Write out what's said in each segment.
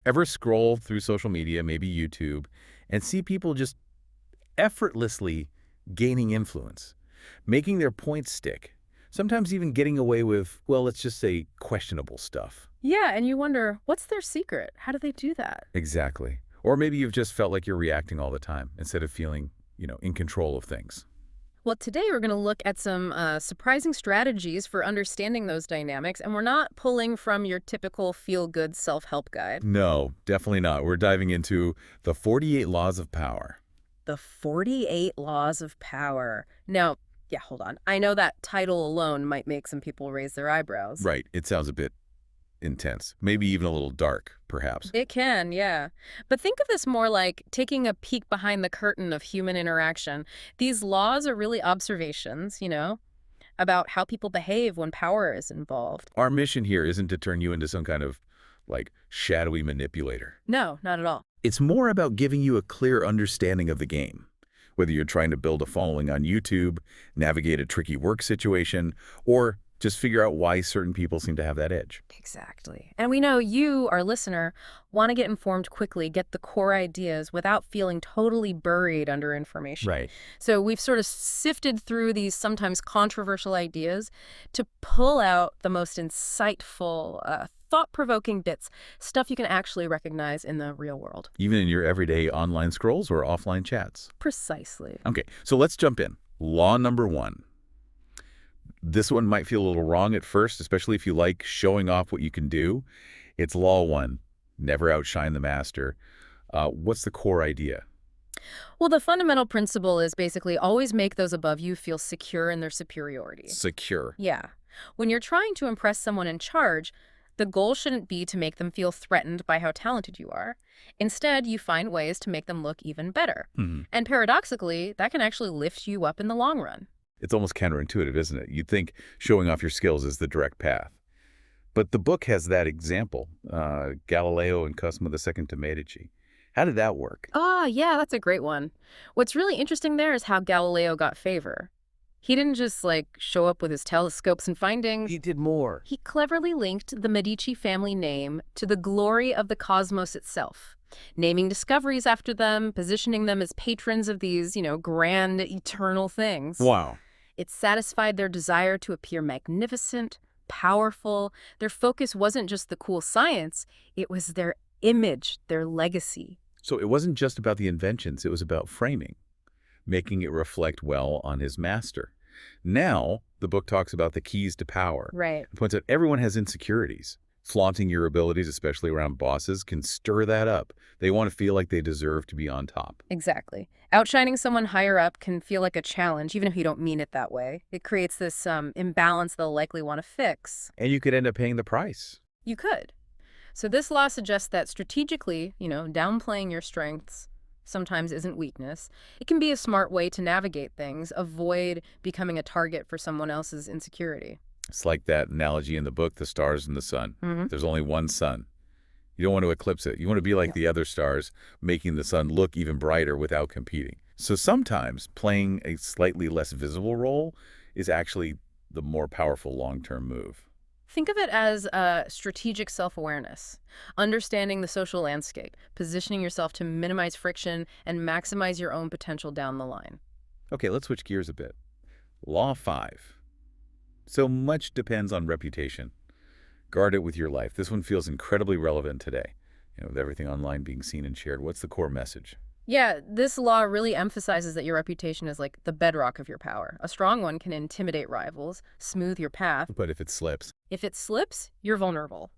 Ever scroll through social media, maybe YouTube, and see people just effortlessly gaining influence, making their points stick, sometimes even getting away with, well, let's just say questionable stuff. Yeah, and you wonder, what's their secret? How do they do that? Exactly. Or maybe you've just felt like you're reacting all the time instead of feeling, in control of things. Well, today we're going to look at some surprising strategies for understanding those dynamics, and we're not pulling from your typical feel-good self-help guide. No, definitely not. We're diving into the 48 laws of power. The 48 Laws of Power. Now, yeah, hold on. I know that title alone might make some people raise their eyebrows. Right. It sounds a bit intense, maybe even a little dark, perhaps. It can, yeah. But think of this more like taking a peek behind the curtain of human interaction. These laws are really observations, about how people behave when power is involved. Our mission here isn't to turn you into some kind of, like, shadowy manipulator. No, not at all. It's more about giving you a clear understanding of the game. Whether you're trying to build a following on YouTube, navigate a tricky work situation, or just figure out why certain people seem to have that edge. Exactly. And we know you, our listener, want to get informed quickly, get the core ideas without feeling totally buried under information. Right. So we've sort of sifted through these sometimes controversial ideas to pull out the most insightful, thought-provoking bits, stuff you can actually recognize in the real world. Even in your everyday online scrolls or offline chats. Precisely. Okay, so let's jump in. Law number one. This one might feel a little wrong at first, especially if you like showing off what you can do. It's law one, never outshine the master. What's the core idea? Well, the fundamental principle is basically always make those above you feel secure in their superiority. Secure. Yeah. When you're trying to impress someone in charge, the goal shouldn't be to make them feel threatened by how talented you are. Instead, you find ways to make them look even better. Hmm. And paradoxically, that can actually lift you up in the long run. It's almost counterintuitive, isn't it? You'd think showing off your skills is the direct path. But the book has that example, Galileo and Cosimo II de Medici. How did that work? Ah, yeah, that's a great one. What's really interesting there is how Galileo got favor. He didn't just, show up with his telescopes and findings. He did more. He cleverly linked the Medici family name to the glory of the cosmos itself, naming discoveries after them, positioning them as patrons of these, grand, eternal things. Wow. It satisfied their desire to appear magnificent, powerful. Their focus wasn't just the cool science, it was their image, their legacy. So it wasn't just about the inventions, it was about framing, making it reflect well on his master. Now, the book talks about the keys to power. Right. It points out everyone has insecurities. Flaunting your abilities, especially around bosses, can stir that up. They want to feel like they deserve to be on top. Exactly. Outshining someone higher up can feel like a challenge, even if you don't mean it that way. It creates this imbalance they'll likely want to fix. And you could end up paying the price. You could. So this law suggests that strategically, downplaying your strengths sometimes isn't weakness. It can be a smart way to navigate things, avoid becoming a target for someone else's insecurity. It's like that analogy in the book, the stars and the sun. Mm-hmm. There's only one sun. You don't want to eclipse it. You want to be like the other stars, making the sun look even brighter without competing. So sometimes playing a slightly less visible role is actually the more powerful long-term move. Think of it as strategic self-awareness, understanding the social landscape, positioning yourself to minimize friction and maximize your own potential down the line. Okay, let's switch gears a bit. Law 5. So much depends on reputation. Guard it with your life. This one feels incredibly relevant today. With everything online being seen and shared, what's the core message? Yeah, this law really emphasizes that your reputation is like the bedrock of your power. A strong one can intimidate rivals, smooth your path. But if it slips, If it slips, you're vulnerable,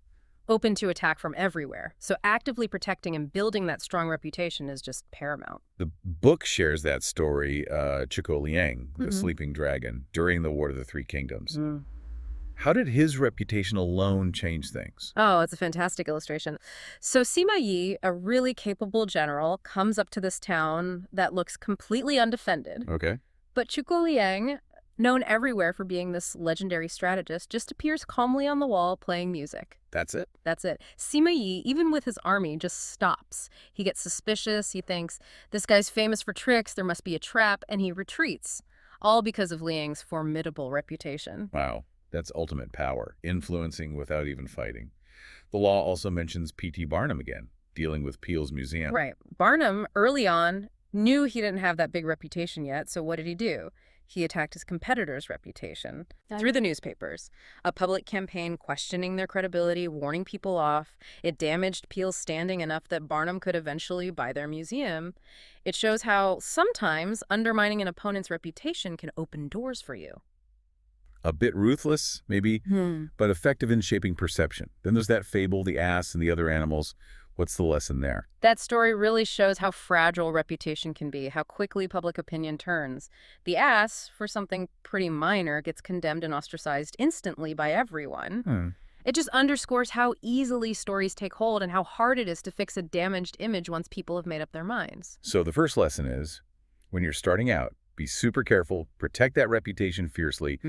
open to attack from everywhere. So actively protecting and building that strong reputation is just paramount. the book shares that story, Chico Liang, the Mhm. sleeping dragon, during the War of the Three Kingdoms. How did his reputation alone change things? Oh, it's a fantastic illustration. So Sima Yi, a really capable general, comes up to this town that looks completely undefended. Okay. But Chuko Liang, known everywhere for being this legendary strategist, just appears calmly on the wall playing music. That's it? That's it. Sima Yi, even with his army, just stops. He gets suspicious. He thinks, this guy's famous for tricks, there must be a trap, and he retreats. All because of Liang's formidable reputation. Wow. That's ultimate power, influencing without even fighting. The law also mentions P.T. Barnum again, dealing with Peale's museum. Right. Barnum, early on, knew he didn't have that big reputation yet, so what did he do? He attacked his competitor's reputation through the newspapers. A public campaign questioning their credibility, warning people off. It damaged Peale's standing enough that Barnum could eventually buy their museum. It shows how sometimes undermining an opponent's reputation can open doors for you. A bit ruthless, maybe, but effective in shaping perception. Then there's that fable, the ass and the other animals. What's the lesson there? That story really shows how fragile reputation can be, how quickly public opinion turns. The ass, for something pretty minor, gets condemned and ostracized instantly by everyone. It just underscores how easily stories take hold and how hard it is to fix a damaged image once people have made up their minds. So the first lesson is, when you're starting out, be super careful, protect that reputation fiercely.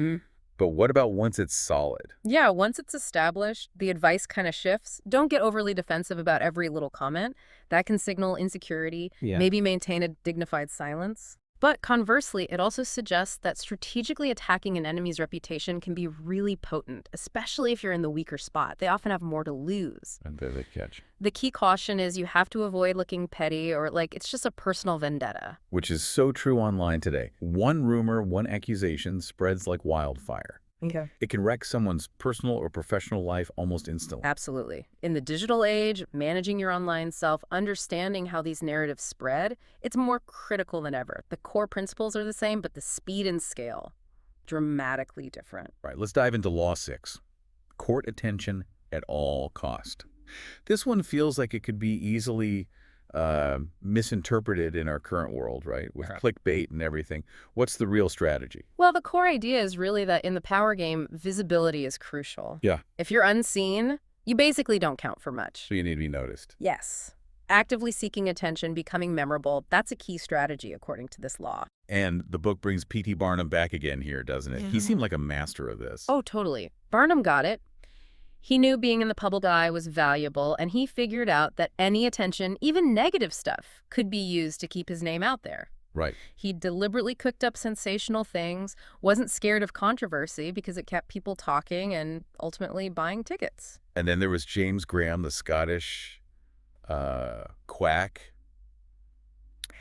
But what about once it's solid? Yeah, once it's established, the advice kind of shifts. Don't get overly defensive about every little comment. That can signal insecurity, maybe maintain a dignified silence. But conversely, it also suggests that strategically attacking an enemy's reputation can be really potent, especially if you're in the weaker spot. They often have more to lose. And there they catch. The key caution is you have to avoid looking petty or like it's just a personal vendetta. Which is so true online today. One rumor, one accusation spreads like wildfire. Okay. It can wreck someone's personal or professional life almost instantly. Absolutely. In the digital age, managing your online self, understanding how these narratives spread, it's more critical than ever. The core principles are the same, but the speed and scale, dramatically different. Right, let's dive into Law 6. Court attention at all cost. This one feels like it could be easily misinterpreted in our current world, right? With clickbait and everything. What's the real strategy? Well, the core idea is really that in the power game, visibility is crucial. Yeah. If you're unseen, you basically don't count for much. So you need to be noticed. Yes. Actively seeking attention, becoming memorable, that's a key strategy according to this law. And the book brings P.T. Barnum back again here, doesn't it? He seemed like a master of this. Oh, totally. Barnum got it. He knew being in the public eye was valuable, and he figured out that any attention, even negative stuff, could be used to keep his name out there. Right. He deliberately cooked up sensational things, wasn't scared of controversy because it kept people talking and ultimately buying tickets. And then there was James Graham, the Scottish quack.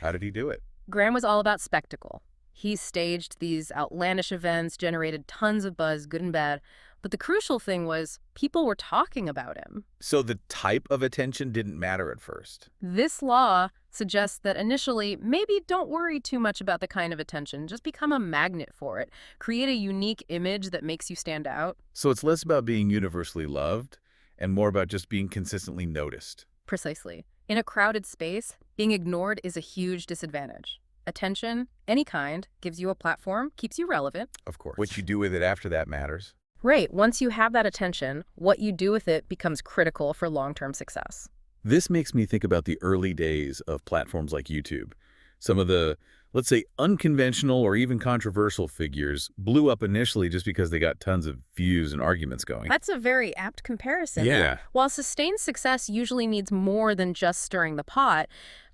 How did he do it? Graham was all about spectacle. He staged these outlandish events, generated tons of buzz, good and bad. But the crucial thing was people were talking about him. So the type of attention didn't matter at first. This law suggests that initially, maybe don't worry too much about the kind of attention. Just become a magnet for it. Create a unique image that makes you stand out. So it's less about being universally loved and more about just being consistently noticed. Precisely. In a crowded space, being ignored is a huge disadvantage. Attention, any kind, gives you a platform, keeps you relevant. Of course. What you do with it after that matters. Right. Once you have that attention, what you do with it becomes critical for long-term success. This makes me think about the early days of platforms like YouTube. Some of the, let's say, unconventional or even controversial figures blew up initially just because they got tons of views and arguments going. That's a very apt comparison. Yeah. While sustained success usually needs more than just stirring the pot,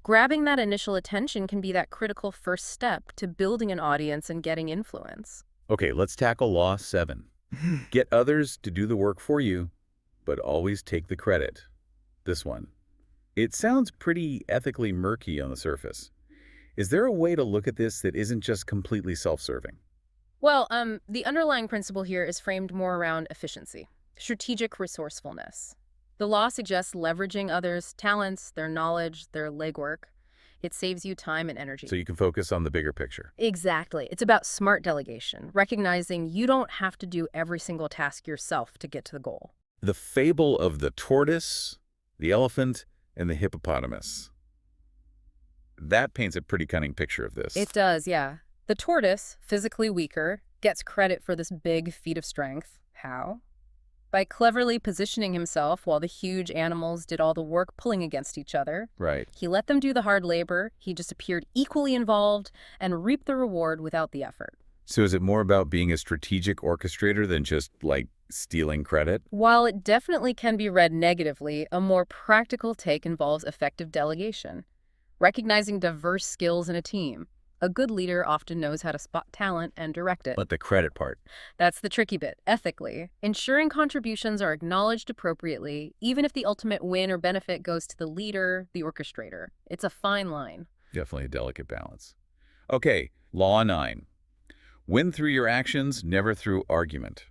grabbing that initial attention can be that critical first step to building an audience and getting influence. Okay, let's tackle Law 7. Get others to do the work for you, but always take the credit. This one. It sounds pretty ethically murky on the surface. Is there a way to look at this that isn't just completely self-serving? Well, the underlying principle here is framed more around efficiency, strategic resourcefulness. The law suggests leveraging others' talents, their knowledge, their legwork. It saves you time and energy. So you can focus on the bigger picture. Exactly. It's about smart delegation, recognizing you don't have to do every single task yourself to get to the goal. The fable of the tortoise, the elephant, and the hippopotamus. That paints a pretty cunning picture of this. It does, yeah. The tortoise, physically weaker, gets credit for this big feat of strength. How? By cleverly positioning himself while the huge animals did all the work pulling against each other. Right. He let them do the hard labor. He just appeared equally involved and reaped the reward without the effort. So is it more about being a strategic orchestrator than just, like, stealing credit? While it definitely can be read negatively, a more practical take involves effective delegation, recognizing diverse skills in a team. A good leader often knows how to spot talent and direct it. But the credit part. That's the tricky bit, ethically. Ensuring contributions are acknowledged appropriately, even if the ultimate win or benefit goes to the leader, the orchestrator. It's a fine line. Definitely a delicate balance. Okay, Law 9. Win through your actions, never through argument.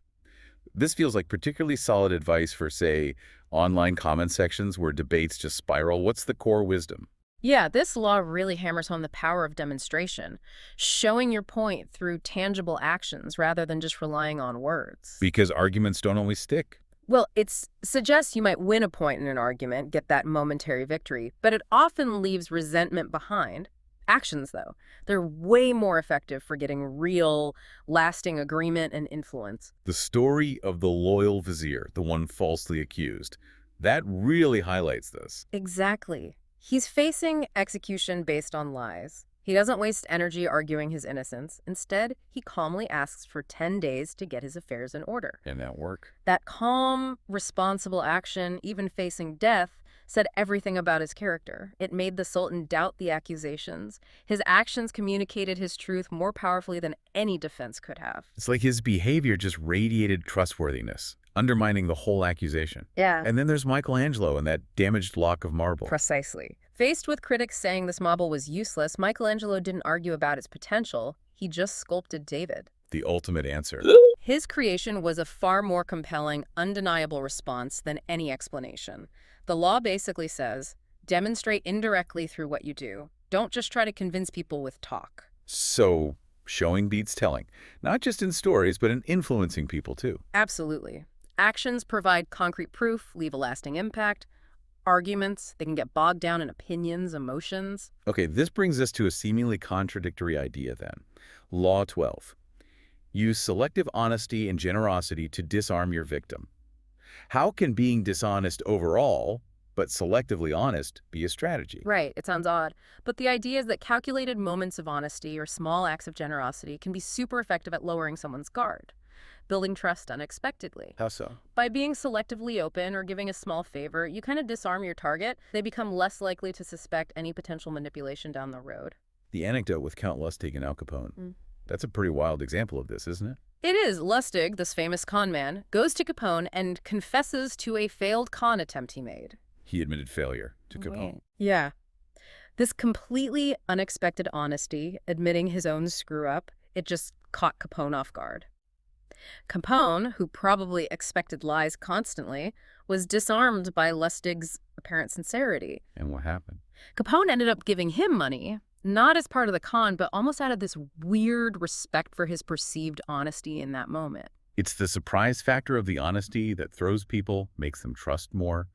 This feels like particularly solid advice for, say, online comment sections where debates just spiral. What's the core wisdom? Yeah, this law really hammers home the power of demonstration, showing your point through tangible actions rather than just relying on words. Because arguments don't always stick. Well, it suggests you might win a point in an argument, get that momentary victory, but it often leaves resentment behind. Actions, though, they're way more effective for getting real, lasting agreement and influence. The story of the loyal vizier, the one falsely accused, that really highlights this. Exactly. He's facing execution based on lies. He doesn't waste energy arguing his innocence. Instead, he calmly asks for 10 days to get his affairs in order. And that work? That calm, responsible action, even facing death, said everything about his character. It made the Sultan doubt the accusations. His actions communicated his truth more powerfully than any defense could have. It's like his behavior just radiated trustworthiness, undermining the whole accusation. Yeah. And then there's Michelangelo and that damaged block of marble. Precisely. Faced with critics saying this marble was useless, Michelangelo didn't argue about its potential. He just sculpted David. The ultimate answer. His creation was a far more compelling, undeniable response than any explanation. The law basically says, demonstrate indirectly through what you do. Don't just try to convince people with talk. So, showing beats telling, not just in stories, but in influencing people too. Absolutely. Actions provide concrete proof, leave a lasting impact. Arguments, they can get bogged down in opinions, emotions. Okay, this brings us to a seemingly contradictory idea then. Law 12. Use selective honesty and generosity to disarm your victim. How can being dishonest overall, but selectively honest, be a strategy? Right, it sounds odd. But the idea is that calculated moments of honesty or small acts of generosity can be super effective at lowering someone's guard, building trust unexpectedly. How so? By being selectively open or giving a small favor, you kind of disarm your target. They become less likely to suspect any potential manipulation down the road. The anecdote with Count Lustig and Al Capone. That's a pretty wild example of this, isn't it? It is. Lustig, this famous con man, goes to Capone and confesses to a failed con attempt he made. He admitted failure to Capone. Yeah. This completely unexpected honesty, admitting his own screw-up, it just caught Capone off guard. Capone, who probably expected lies constantly, was disarmed by Lustig's apparent sincerity. And what happened? Capone ended up giving him money, not as part of the con, but almost out of this weird respect for his perceived honesty in that moment. It's the surprise factor of the honesty that throws people, makes them trust more.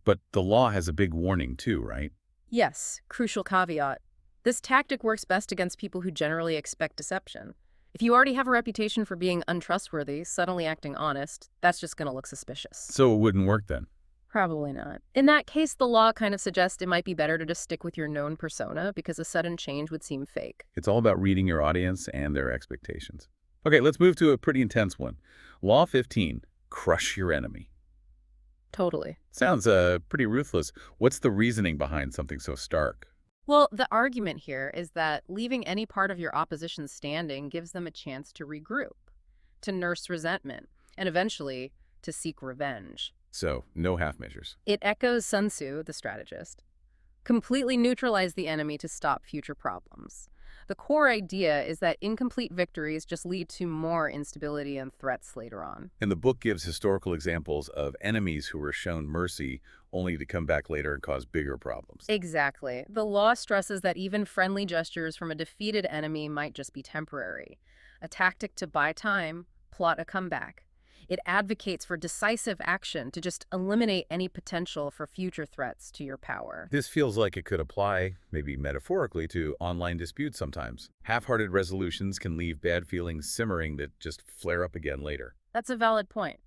But the law has a big warning too, right? Yes, crucial caveat. This tactic works best against people who generally expect deception. If you already have a reputation for being untrustworthy, suddenly acting honest, that's just going to look suspicious. So it wouldn't work then? Probably not. In that case, the law kind of suggests it might be better to just stick with your known persona because a sudden change would seem fake. It's all about reading your audience and their expectations. Okay, let's move to a pretty intense one. Law 15, crush your enemy. Totally. Sounds pretty ruthless. What's the reasoning behind something so stark? Well, the argument here is that leaving any part of your opposition standing gives them a chance to regroup, to nurse resentment, and eventually to seek revenge. So, no half measures. It echoes Sun Tzu, the strategist. Completely neutralize the enemy to stop future problems. The core idea is that incomplete victories just lead to more instability and threats later on. And the book gives historical examples of enemies who were shown mercy only to come back later and cause bigger problems. Exactly. The law stresses that even friendly gestures from a defeated enemy might just be temporary. A tactic to buy time, plot a comeback. It advocates for decisive action to just eliminate any potential for future threats to your power. This feels like it could apply, maybe metaphorically, to online disputes sometimes. Half-hearted resolutions can leave bad feelings simmering that just flare up again later. That's a valid point.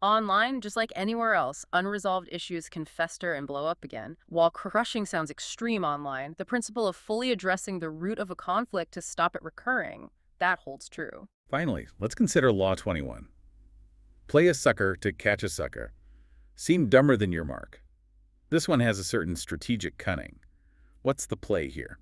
Online, just like anywhere else, unresolved issues can fester and blow up again. While crushing sounds extreme online, the principle of fully addressing the root of a conflict to stop it recurring, that holds true. Finally, let's consider Law 21. Play a sucker to catch a sucker. Seem dumber than your mark. This one has a certain strategic cunning. What's the play here?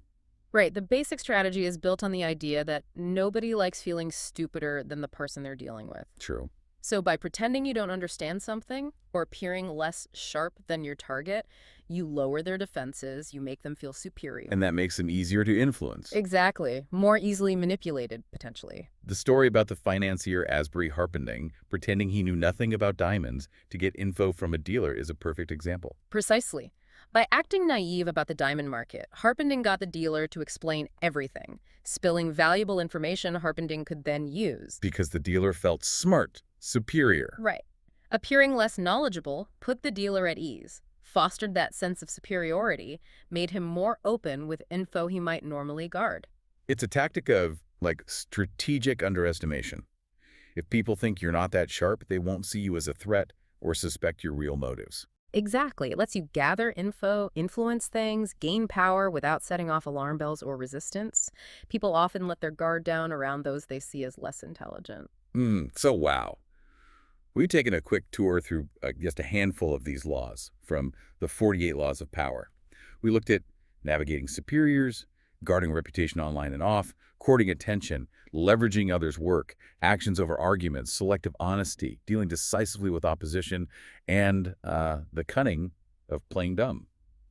Right. The basic strategy is built on the idea that nobody likes feeling stupider than the person they're dealing with. True. So by pretending you don't understand something or appearing less sharp than your target, you lower their defenses, you make them feel superior. And that makes them easier to influence. Exactly. More easily manipulated, potentially. The story about the financier Asbury Harpending pretending he knew nothing about diamonds to get info from a dealer is a perfect example. Precisely. By acting naive about the diamond market, Harpending got the dealer to explain everything, spilling valuable information Harpending could then use. Because the dealer felt smart, superior. Right. Appearing less knowledgeable put the dealer at ease, fostered that sense of superiority, made him more open with info he might normally guard. It's a tactic of, like, strategic underestimation. If people think you're not that sharp, they won't see you as a threat or suspect your real motives. Exactly. It lets you gather info, influence things, gain power without setting off alarm bells or resistance. People often let their guard down around those they see as less intelligent. So wow. We've taken a quick tour through just a handful of these laws from the 48 Laws of Power. We looked at navigating superiors, guarding reputation online and off, courting attention, leveraging others' work, actions over arguments, selective honesty, dealing decisively with opposition, and the cunning of playing dumb.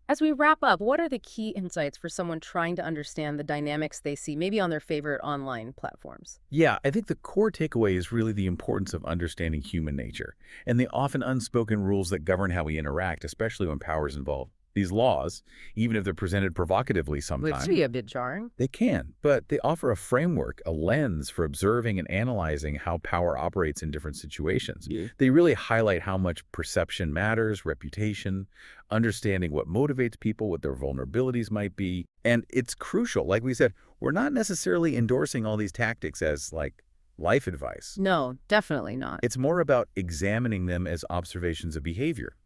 As we wrap up, what are the key insights for someone trying to understand the dynamics they see, maybe on their favorite online platforms? Yeah, I think the core takeaway is really the importance of understanding human nature and the often unspoken rules that govern how we interact, especially when power is involved. These laws, even if they're presented provocatively Which can sometimes, be a bit jarring. they can, but they offer a framework, a lens for observing and analyzing how power operates in different situations. Yeah. They really highlight how much perception matters, reputation, understanding what motivates people, what their vulnerabilities might be. And it's crucial. Like we said, we're not necessarily endorsing all these tactics as like life advice. No, definitely not. It's more about examining them as observations of behavior.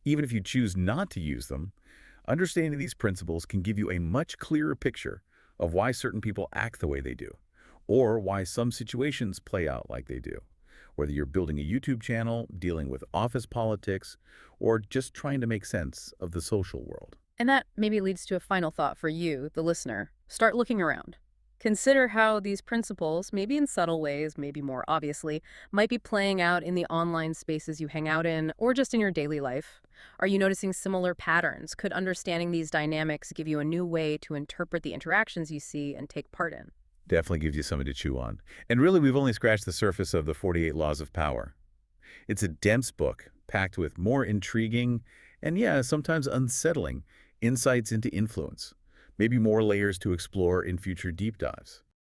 Even if you choose not to use them, understanding these principles can give you a much clearer picture of why certain people act the way they do, or why some situations play out like they do. Whether you're building a YouTube channel, dealing with office politics, or just trying to make sense of the social world. And that maybe leads to a final thought for you, the listener. Start looking around. Consider how these principles, maybe in subtle ways, maybe more obviously, might be playing out in the online spaces you hang out in or just in your daily life. Are you noticing similar patterns? Could understanding these dynamics give you a new way to interpret the interactions you see and take part in? Definitely gives you something to chew on. And really, we've only scratched the surface of the 48 Laws of Power. It's a dense book, packed with more intriguing and, yeah, sometimes unsettling insights into influence. Maybe more layers to explore in future deep dives.